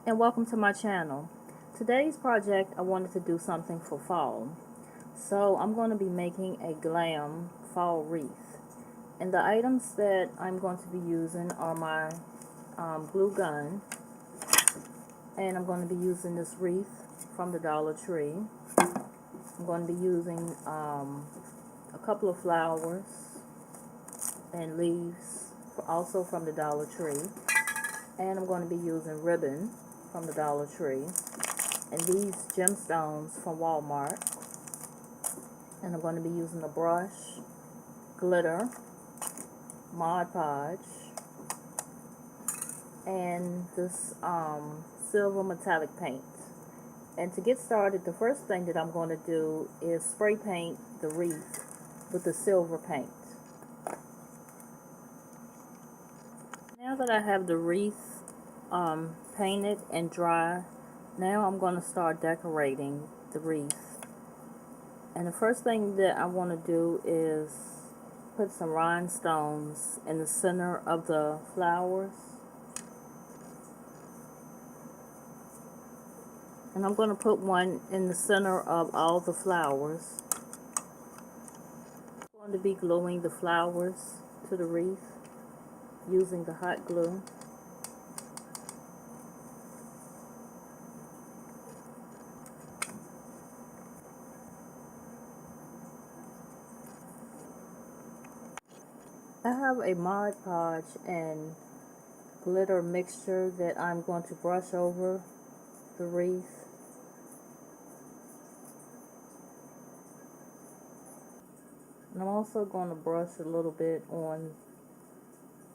and welcome to my channel. Today's project, I wanted to do something for fall. So I'm going to be making a Glam fall wreath. And the items that I'm going to be using are my glue gun. And I'm going to be using this wreath from the Dollar Tree. I'm going to be using a couple of flowers and leaves also from the Dollar Tree. And I'm going to be using ribbon from the Dollar Tree, and these gemstones from Walmart. And I'm going to be using a brush, glitter, Mod Podge, and this silver metallic paint. And to get started, the first thing that I'm going to do is spray paint the wreath with the silver paint. Now that I have the wreath painted and dry, now I'm going to start decorating the wreath. And the first thing that I want to do is put some rhinestones in the center of the flowers. And I'm going to put one in the center of all the flowers. I'm going to be gluing the flowers to the wreath using the hot glue. I have a Mod Podge and glitter mixture that I'm going to brush over the wreath. And I'm also going to brush a little bit on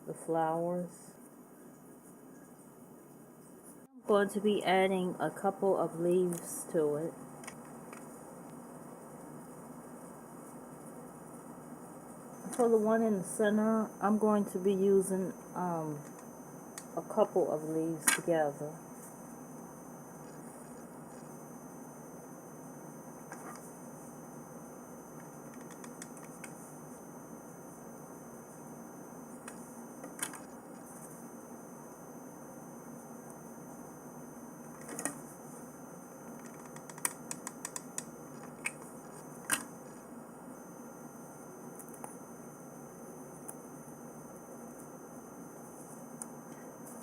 the flowers. I'm going to be adding a couple of leaves to it. For the one in the center, I'm going to be using a couple of leaves together.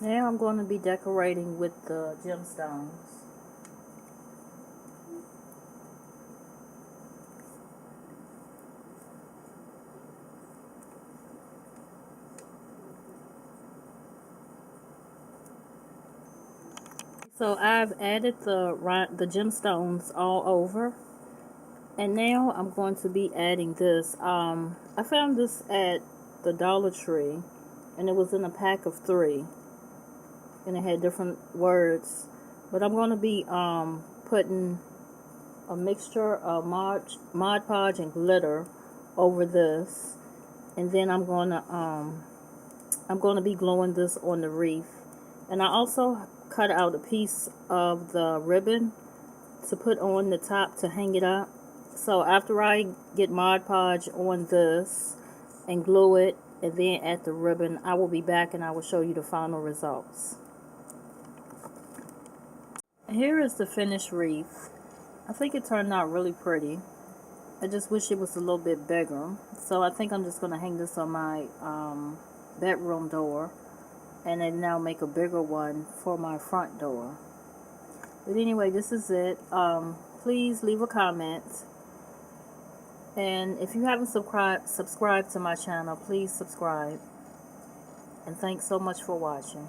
Now I'm going to be decorating with the gemstones. So I've added the gemstones all over. And now I'm going to be adding this. I found this at the Dollar Tree, and it was in a pack of 3. And it had different words, but I'm going to be putting a mixture of Mod Podge and glitter over this, and then I'm going to be gluing this on the wreath. And I also cut out a piece of the ribbon to put on the top to hang it up. So after I get Mod Podge on this and glue it and then add the ribbon, I will be back and I will show you the final results. Here is the finished wreath. I think it turned out really pretty. I just wish it was a little bit bigger. So I think I'm just going to hang this on my bedroom door. And then now make a bigger one for my front door. But anyway, this is it. Please leave a comment. And if you haven't subscribed to my channel, please subscribe. And thanks so much for watching.